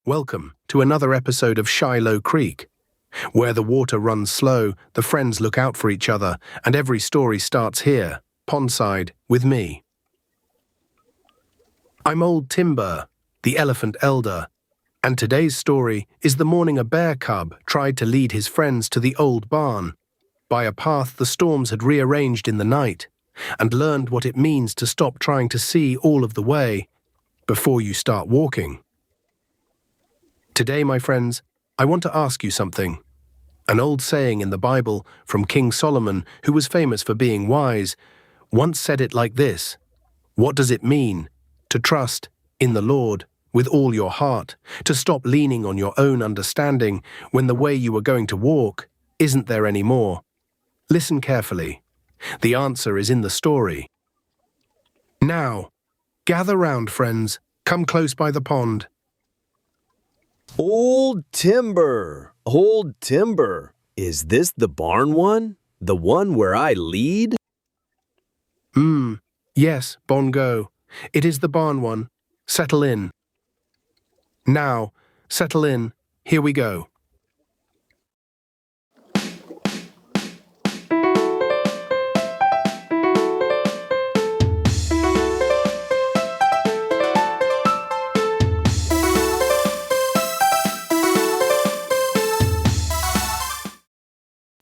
Welcome to another episode of Shiloh Creek. Where the water runs slow, the friends look out for each other, and every story starts here, pondside, with me. I'm Old Timber, the elephant elder, and today's story is the morning a bear cub tried to lead his friends to the old barn, by a path the storms had rearranged in the night, and learned what it means to stop trying to see all of the way before you start walking. Today, my friends, I want to ask you something. An old saying in the Bible from King Solomon, who was famous for being wise, once said it like this: what does it mean to trust in the Lord with all your heart, to stop leaning on your own understanding when the way you are going to walk isn't there anymore? Listen carefully. The answer is in the story. Now, gather round, friends. Come close by the pond. Old Timber, Old Timber, is this the barn one? The one where I lead? Yes, Bongo. It is the barn one. Settle in. Now, settle in. Here we go.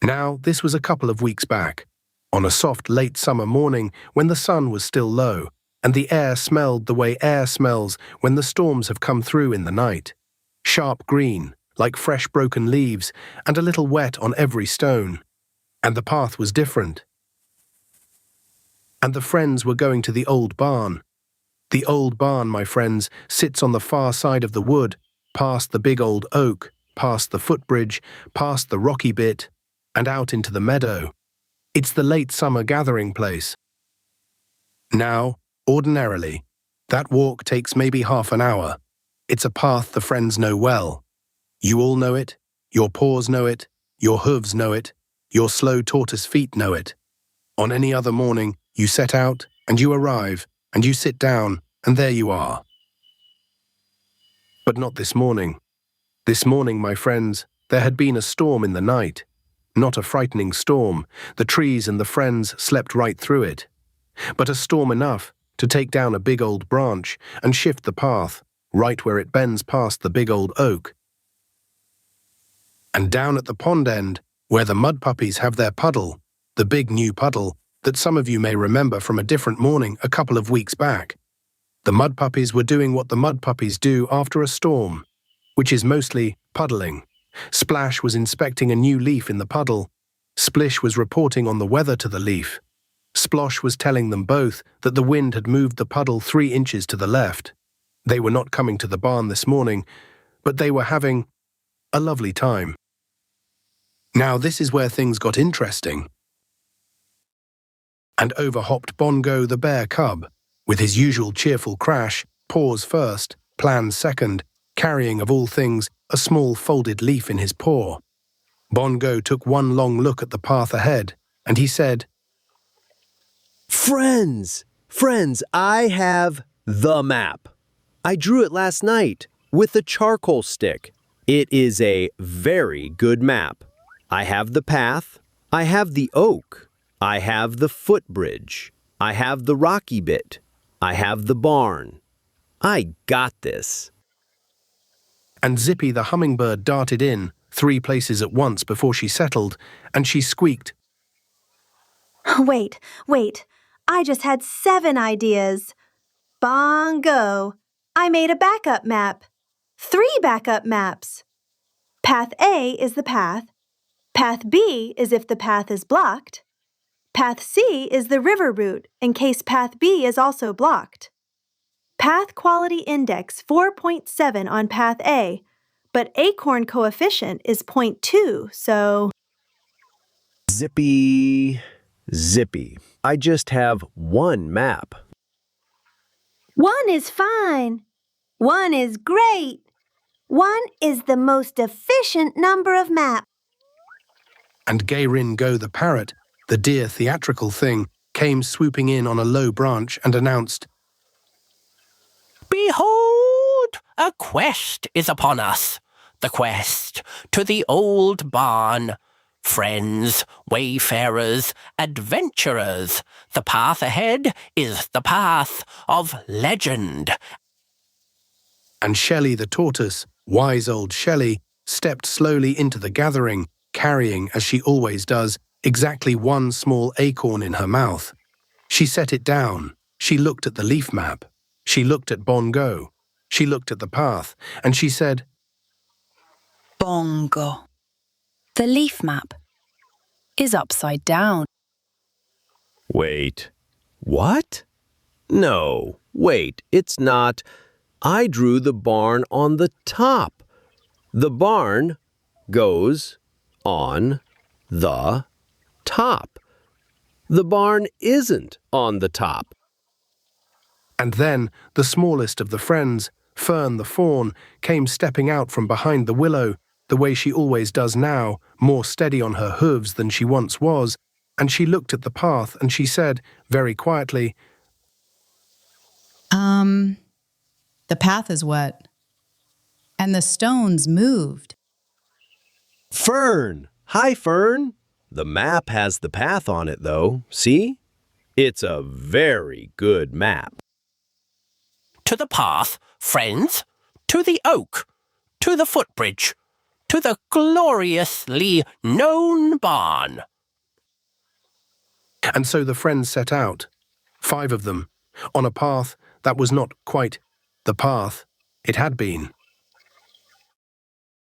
Now, this was a couple of weeks back, on a soft late summer morning when the sun was still low, and the air smelled the way air smells when the storms have come through in the night. Sharp green, like fresh broken leaves, and a little wet on every stone. And the path was different. And the friends were going to the old barn. The old barn, my friends, sits on the far side of the wood, past the big old oak, past the footbridge, past the rocky bit, and out into the meadow. It's the late summer gathering place. Now, ordinarily, that walk takes maybe half an hour. It's a path the friends know well. You all know it, your paws know it, your hooves know it, your slow tortoise feet know it. On any other morning, you set out, and you arrive, and you sit down, and there you are. But not this morning. This morning, my friends, there had been a storm in the night. Not a frightening storm, the trees and the friends slept right through it. But a storm enough to take down a big old branch and shift the path, right where it bends past the big old oak. And down at the pond end, where the mud puppies have their puddle, the big new puddle that some of you may remember from a different morning a couple of weeks back, the mud puppies were doing what the mud puppies do after a storm, which is mostly puddling. Splash was inspecting a new leaf in the puddle. Splish was reporting on the weather to the leaf. Splosh was telling them both that the wind had moved the puddle 3 inches to the left. They were not coming to the barn this morning, but they were having a lovely time. Now this is where things got interesting. And over hopped Bongo the bear cub, with his usual cheerful crash, paws first, plans second, carrying of all things a small folded leaf in his paw. Bongo took one long look at the path ahead, and he said, Friends, I have the map. I drew it last night with a charcoal stick. It is a very good map. I have the path, I have the oak, I have the footbridge, I have the rocky bit, I have the barn. I got this. And Zippy the hummingbird darted in 3 places at once before she settled, and she squeaked, Wait, I just had 7 ideas. Bongo, I made a backup map. 3 backup maps. Path A is the path. Path B is if the path is blocked. Path C is the river route in case Path B is also blocked. Path Quality Index 4.7 on Path A, but acorn coefficient is 0.2, so... Zippy. I just have 1 map. 1 is fine. 1 is great. 1 is the most efficient number of maps. and Gay-Rin-Go the parrot, the dear theatrical thing, came swooping in on a low branch and announced, Behold, a quest is upon us. The quest to the old barn. Friends, wayfarers, adventurers, the path ahead is the path of legend. And Shelley the tortoise, wise old Shelley, stepped slowly into the gathering, carrying, as she always does, exactly one small acorn in her mouth. She set it down. She looked at the leaf map. She looked at Bongo. She looked at the path, and she said, Bongo. The leaf map is upside down. Wait. What? No, wait, it's not. I drew the barn on the top. The barn goes on the top. The barn isn't on the top. And then the smallest of the friends, Fern the fawn, came stepping out from behind the willow, the way she always does now, more steady on her hooves than she once was, and she looked at the path and she said, very quietly, The path is wet. And the stones moved. Fern! Hi, Fern! The map has the path on it, though. See? It's a very good map. To the path, friends, to the oak, to the footbridge, to the gloriously known barn. and so the friends set out, 5 of them, on a path that was not quite the path it had been.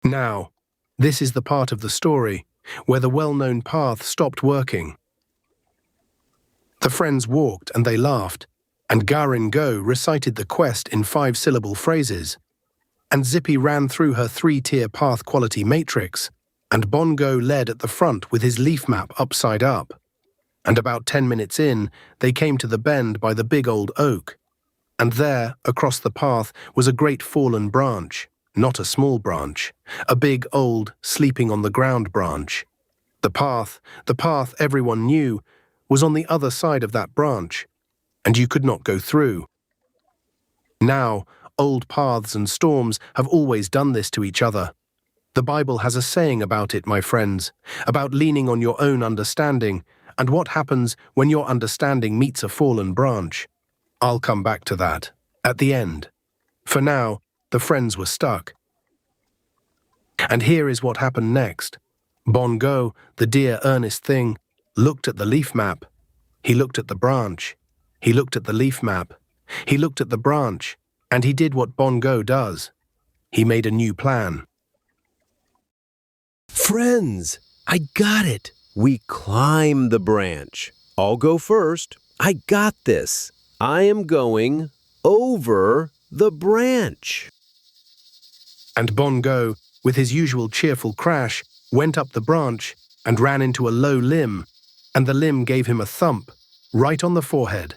Now, this is the part of the story where the well-known path stopped working. The friends walked and they laughed, and Garin Go recited the quest in 5-syllable phrases, and Zippy ran through her 3-tier path quality matrix, and Bongo led at the front with his leaf map upside up. And about 10 minutes in, they came to the bend by the big old oak, and there, across the path, was a great fallen branch, not a small branch, a big old sleeping-on-the-ground branch. The path everyone knew, was on the other side of that branch, and you could not go through. Now, old paths and storms have always done this to each other. The Bible has a saying about it, my friends, about leaning on your own understanding, and what happens when your understanding meets a fallen branch. I'll come back to that, at the end. For now, the friends were stuck. And here is what happened next. Bongo, the dear earnest thing, looked at the leaf map. He looked at the branch. He looked at the leaf map. He looked at the branch, and he did what Bongo does. He made a new plan. Friends, I got it. We climb the branch. I'll go first. I got this. I am going over the branch. And Bongo, with his usual cheerful crash, went up the branch and ran into a low limb, and the limb gave him a thump, right on the forehead.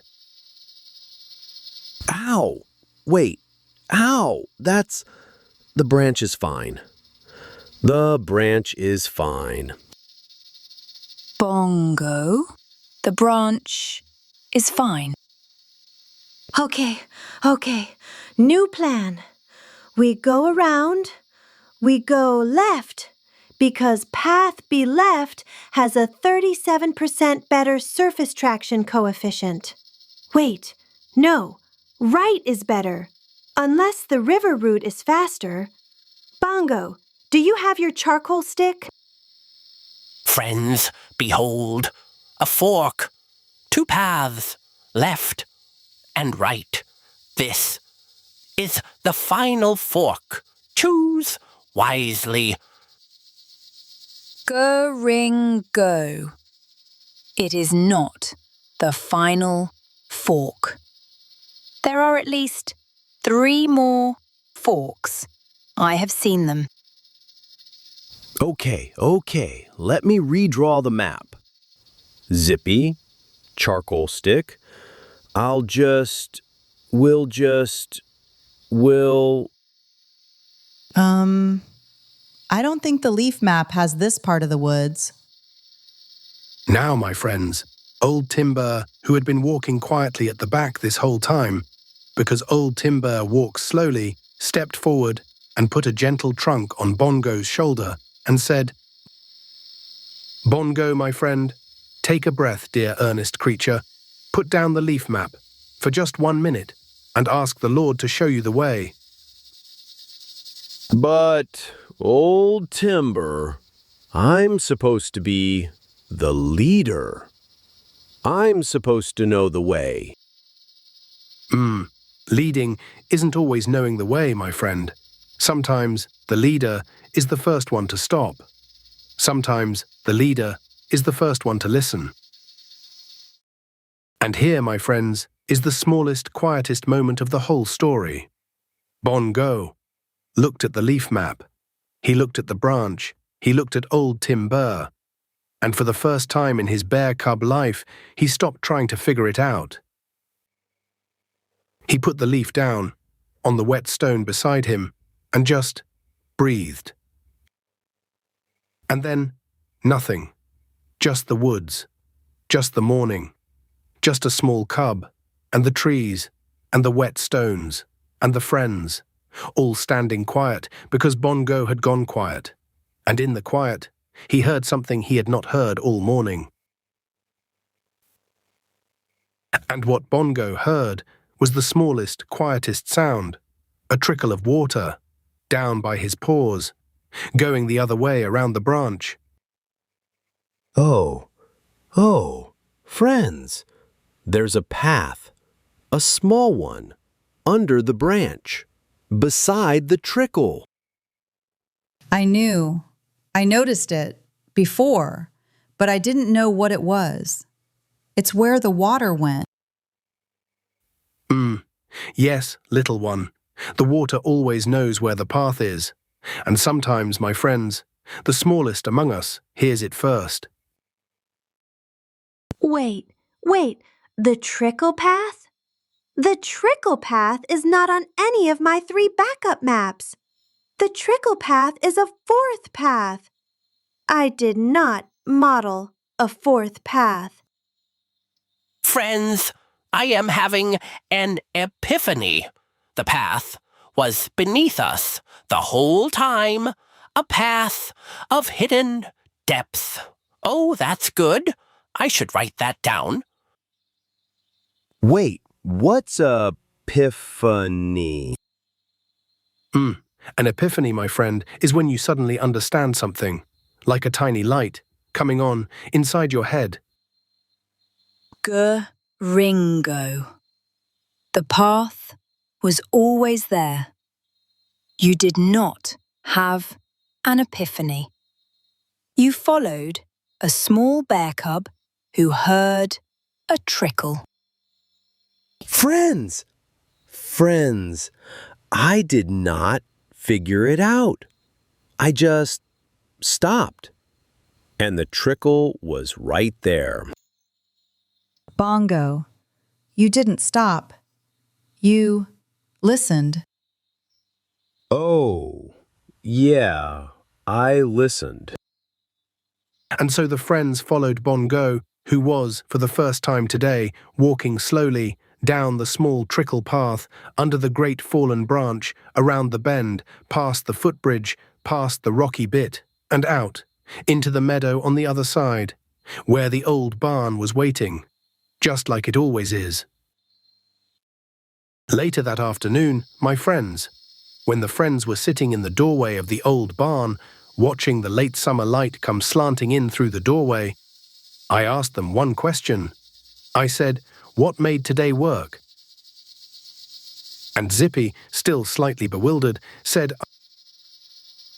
Ow! Wait. Ow! The branch is fine. The branch is fine. Bongo. The branch is fine. Okay. New plan. We go around. We go left, because path be left has a 37% better surface traction coefficient. Wait, no, right is better, unless the river route is faster. Bongo, do you have your charcoal stick? Friends, behold, a fork, 2 paths, left and right. This is the final fork. Choose wisely. Go, ring, go. It is not the final fork. There are at least 3 more forks. I have seen them. Okay. Let me redraw the map. Zippy, charcoal stick. We'll... I don't think the leaf map has this part of the woods. Now, my friends, Old Timber, who had been walking quietly at the back this whole time, because Old Timber walks slowly, stepped forward and put a gentle trunk on Bongo's shoulder and said, "Bongo, my friend, take a breath, dear earnest creature. Put down the leaf map for just 1 minute and ask the Lord to show you the way." But, old Timber, I'm supposed to be the leader. I'm supposed to know the way. Leading isn't always knowing the way, my friend. Sometimes the leader is the first one to stop. Sometimes the leader is the first one to listen. And here, my friends, is the smallest, quietest moment of the whole story. Bongo looked at the leaf map. He looked at the branch. He looked at old Timber. And for the first time in his bear cub life, he stopped trying to figure it out. He put the leaf down on the wet stone beside him and just breathed. And then nothing. Just the woods. Just the morning. Just a small cub, and the trees, and the wet stones, and the friends, all standing quiet because Bongo had gone quiet. And in the quiet, he heard something he had not heard all morning. And what Bongo heard was the smallest, quietest sound, a trickle of water, down by his paws, going the other way around the branch. Oh, friends, there's a path, a small one, under the branch, beside the trickle. I noticed it before, but I didn't know what it was. It's where the water went. Yes, little one. The water always knows where the path is. And sometimes, my friends, the smallest among us hears it first. Wait, the trickle path? The trickle path is not on any of my 3 backup maps. The trickle path is a 4th path. I did not model a 4th path. Friends, I am having an epiphany. The path was beneath us the whole time, a path of hidden depth. Oh, that's good. I should write that down. Wait, what's a epiphany? An epiphany, my friend, is when you suddenly understand something, like a tiny light coming on inside your head. Ringo. The path was always there. You did not have an epiphany. You followed a small bear cub who heard a trickle. Friends, I did not figure it out. I just stopped. And the trickle was right there. Bongo, you didn't stop. You listened. Oh, yeah, I listened. And so the friends followed Bongo, who was, for the first time today, walking slowly down the small trickle path, under the great fallen branch, around the bend, past the footbridge, past the rocky bit, and out, into the meadow on the other side, where the old barn was waiting, just like it always is. Later that afternoon, my friends, when the friends were sitting in the doorway of the old barn, watching the late summer light come slanting in through the doorway, I asked them one question. I said, "What made today work?" And Zippy, still slightly bewildered, said,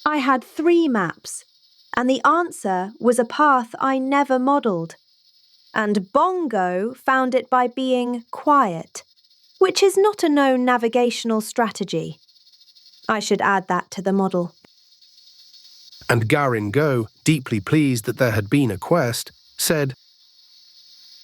I had 3 maps, and the answer was a path I never modelled. And Bongo found it by being quiet, which is not a known navigational strategy. I should add that to the model. And Go, deeply pleased that there had been a quest, said,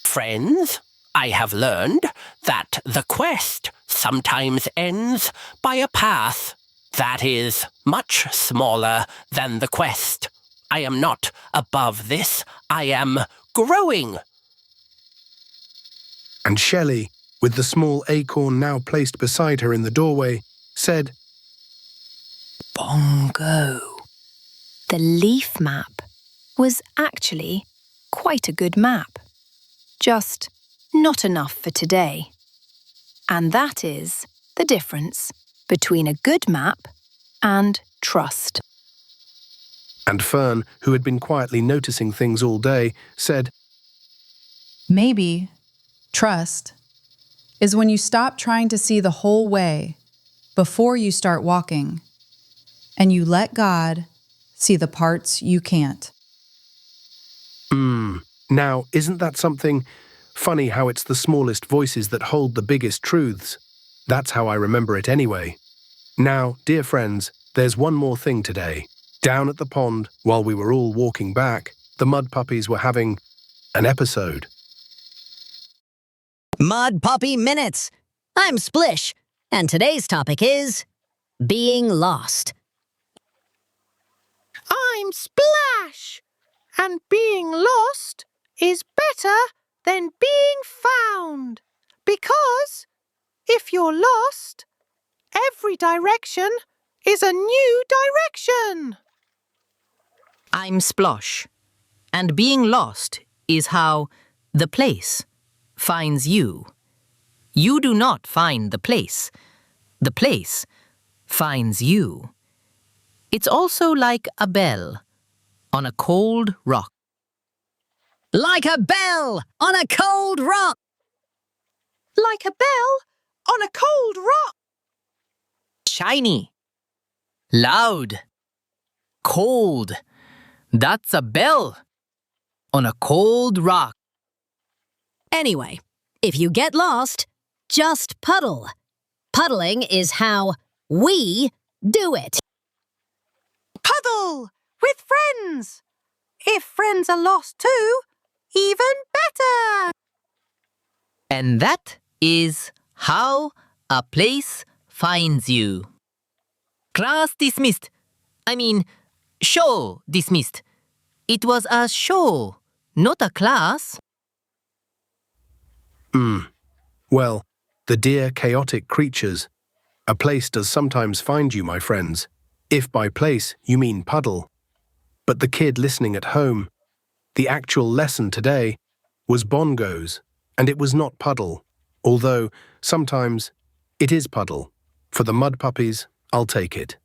Friends, I have learned that the quest sometimes ends by a path that is much smaller than the quest. I am not above this. I am growing. And Shelley, with the small acorn now placed beside her in the doorway, said, Bongo. The leaf map was actually quite a good map, just not enough for today. And that is the difference between a good map and trust. And Fern, who had been quietly noticing things all day, said, Maybe trust is when you stop trying to see the whole way before you start walking, and you let God see the parts you can't. Now, isn't that something? Funny how it's the smallest voices that hold the biggest truths. That's how I remember it anyway. Now, dear friends, there's one more thing today. Down at the pond, while we were all walking back, the mud puppies were having an episode. Mud Puppy Minutes. I'm Splish, and today's topic is being lost. I'm Splash, and being lost is better than being found. Because if you're lost, every direction is a new direction. I'm Splosh, and being lost is how the place finds you. You do not find the place finds you. It's also like a bell on a cold rock. Like a bell on a cold rock. Like a bell on a cold rock. Shiny. Loud. Cold. That's a bell on a cold rock. Anyway, if you get lost, just puddle. Puddling is how we do it. Puddle with friends. If friends are lost too, even better. And that is how a place finds you. Class dismissed. Show dismissed. It was a show, not a class. Well, the dear chaotic creatures. A place does sometimes find you, my friends, if by place you mean puddle. But the kid listening at home, the actual lesson today was bongos, and it was not puddle, although sometimes it is puddle. For the mud puppies, I'll take it.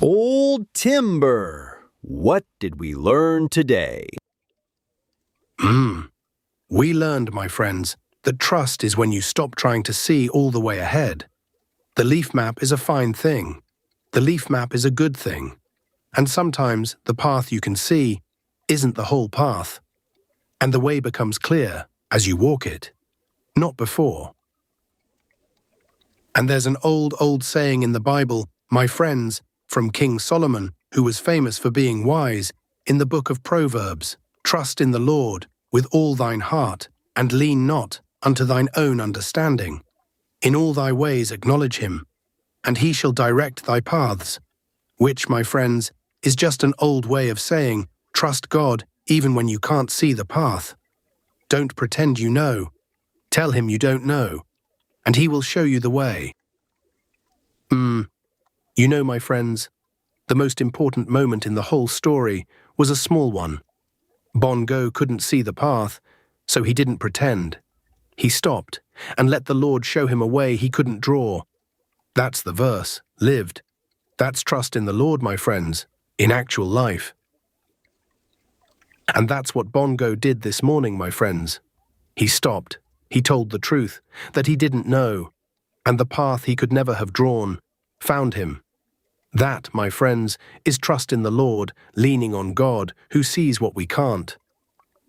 Old timber. What did we learn today? We learned, my friends, that trust is when you stop trying to see all the way ahead. The leaf map is a fine thing. The leaf map is a good thing. And sometimes the path you can see isn't the whole path. And the way becomes clear as you walk it, not before. And there's an old saying in the Bible, my friends, from King Solomon, who was famous for being wise, in the book of Proverbs, trust in the Lord with all thine heart, and lean not unto thine own understanding. In all thy ways acknowledge him, and he shall direct thy paths. Which, my friends, is just an old way of saying, trust God even when you can't see the path. Don't pretend you know. Tell him you don't know, and he will show you the way. You know, my friends, the most important moment in the whole story was a small one. Bongo couldn't see the path, so he didn't pretend. He stopped and let the Lord show him a way he couldn't draw. That's the verse, lived. That's trust in the Lord, my friends, in actual life. And that's what Bongo did this morning, my friends. He stopped. He told the truth, that he didn't know, and the path he could never have drawn found him. That, my friends, is trust in the Lord, leaning on God, who sees what we can't.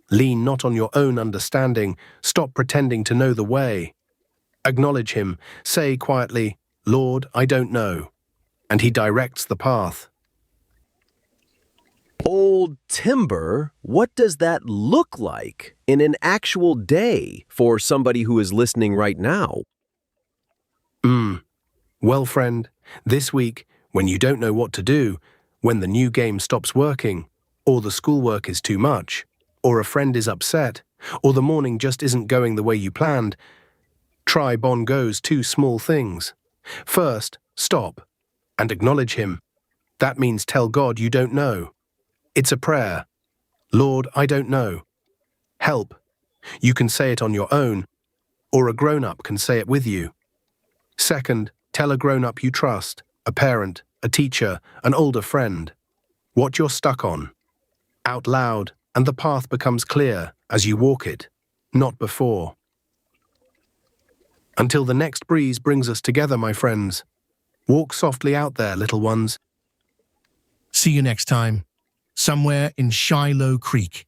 Lean not on your own understanding, stop pretending to know the way. Acknowledge him, say quietly, Lord, I don't know, and he directs the path. Old timber, what does that look like in an actual day for somebody who is listening right now? Well, friend, this week, when you don't know what to do, when the new game stops working, or the schoolwork is too much, or a friend is upset, or the morning just isn't going the way you planned, try Bongo's two small things. First, stop. and acknowledge Him. That means tell God you don't know. It's a prayer. Lord, I don't know. Help. You can say it on your own, or a grown-up can say it with you. Second, tell a grown-up you trust, a parent, a teacher, an older friend, what you're stuck on. Out loud, and the path becomes clear as you walk it, not before. Until the next breeze brings us together, my friends. Walk softly out there, little ones. See you next time, somewhere in Shiloh Creek.